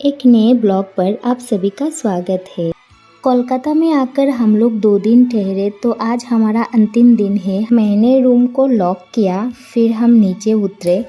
एक नए ब्लॉग पर आप सभी का स्वागत है। कोलकाता में आकर हम लोग 2 दिन ठहरे तो आज हमारा अंतिम दिन है। मैंने रूम को लॉक किया, फिर हम नीचे उतरे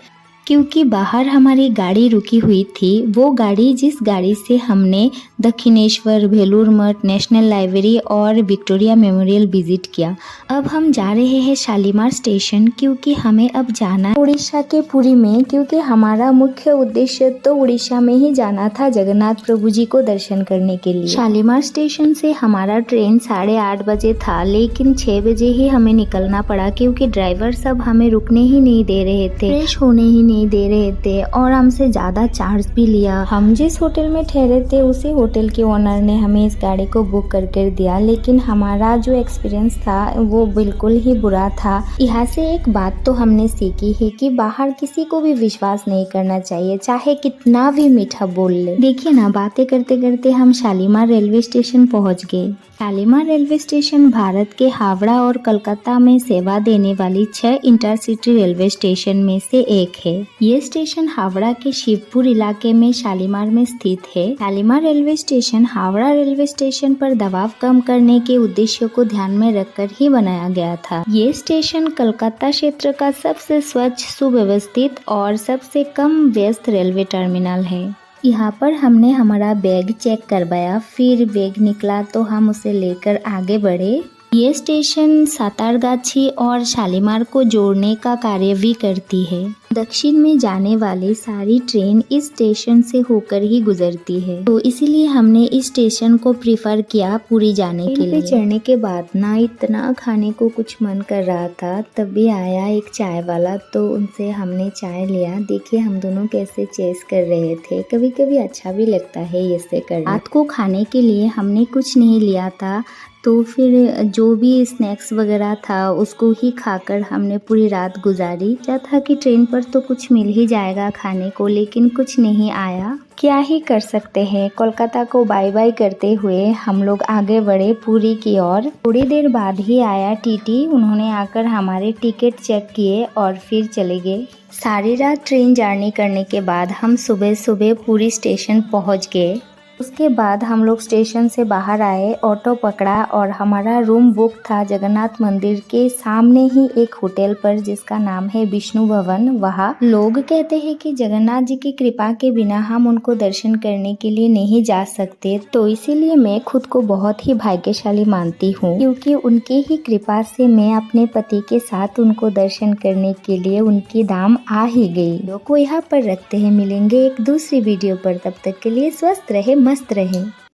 क्योंकि बाहर हमारी गाड़ी रुकी हुई थी। वो गाड़ी जिस गाड़ी से हमने दक्षिणेश्वर, बेलूर मठ, नेशनल लाइब्रेरी और विक्टोरिया मेमोरियल विजिट किया। अब हम जा रहे हैं शालीमार स्टेशन क्योंकि हमें अब जाना है उड़ीसा के पुरी में, क्योंकि हमारा मुख्य उद्देश्य तो उड़ीसा में ही जाना था जगन्नाथ प्रभु जी को दर्शन करने के लिए। शालीमार स्टेशन से हमारा ट्रेन 8:30 बजे था, लेकिन 6 बजे ही हमें निकलना पड़ा क्योंकि ड्राइवर सब हमें रुकने ही नहीं दे रहे थे, फ्रेश होने ही नहीं दे रहे थे और हमसे ज्यादा चार्ज भी लिया। हम जिस होटल में ठहरे थे उसी होटल के ओनर ने हमें इस गाड़ी को बुक करके दिया, लेकिन हमारा जो एक्सपीरियंस था वो बिल्कुल ही बुरा था। यहाँ से एक बात तो हमने सीखी है कि बाहर किसी को भी विश्वास नहीं करना चाहिए, चाहे कितना भी मीठा बोल ले। देखिए ना, बातें करते करते हम शालीमार रेलवे स्टेशन पहुँच गए। शालीमार रेलवे स्टेशन भारत के हावड़ा और कोलकाता में सेवा देने वाली 6 इंटरसिटी रेलवे स्टेशन में से एक है। ये स्टेशन हावड़ा के शिवपुर इलाके में शालीमार में स्थित है। Shalimar railway station Howrah railway station पर दबाव कम करने के उद्देश्य को ध्यान में रखकर ही बनाया गया था। ये स्टेशन कोलकाता क्षेत्र का सबसे स्वच्छ, सुव्यवस्थित और सबसे कम व्यस्त रेलवे टर्मिनल है। यहाँ पर हमने हमारा बैग चेक करवाया, फिर बैग निकला तो हम उसे लेकर आगे बढ़े। ये स्टेशन सातारगाछी और शालीमार को जोड़ने का कार्य भी करती है। दक्षिण में जाने वाली सारी ट्रेन इस स्टेशन से होकर ही गुजरती है, तो इसीलिए हमने इस स्टेशन को प्रीफर किया पुरी जाने के लिए। चढ़ने के बाद ना इतना खाने को कुछ मन कर रहा था, तभी आया एक चाय वाला, तो उनसे हमने चाय लिया। देखिए हम दोनों कैसे चेस कर रहे थे। कभी कभी अच्छा भी लगता है ऐसे करना। रात को खाने के लिए हमने कुछ नहीं लिया था, तो फिर जो भी स्नैक्स वगैरह था उसको ही खाकर हमने पूरी रात गुजारी। क्या था कि ट्रेन पर तो कुछ मिल ही जाएगा खाने को, लेकिन कुछ नहीं आया। क्या ही कर सकते हैं। कोलकाता को बाय बाय करते हुए हम लोग आगे बढ़े पुरी की ओर। थोड़ी देर बाद ही आया टीटी, उन्होंने आकर हमारे टिकट चेक किए और फिर चले गए। सारी रात ट्रेन जर्नी करने के बाद हम सुबह सुबह पुरी स्टेशन पहुंच गए। उसके बाद हम लोग स्टेशन से बाहर आए, ऑटो पकड़ा और हमारा रूम बुक था जगन्नाथ मंदिर के सामने ही एक होटल पर जिसका नाम है विष्णु भवन। वहाँ लोग कहते हैं कि जगन्नाथ जी की कृपा के बिना हम उनको दर्शन करने के लिए नहीं जा सकते, तो इसीलिए मैं खुद को बहुत ही भाग्यशाली मानती हूँ क्योंकि उनकी ही कृपा से मैं अपने पति के साथ उनको दर्शन करने के लिए उनकी धाम आ ही गई। वीडियो को यहाँ पर रखते हैं, मिलेंगे एक दूसरी वीडियो पर। तब तक के लिए स्वस्थ रहे, मस्त रहे।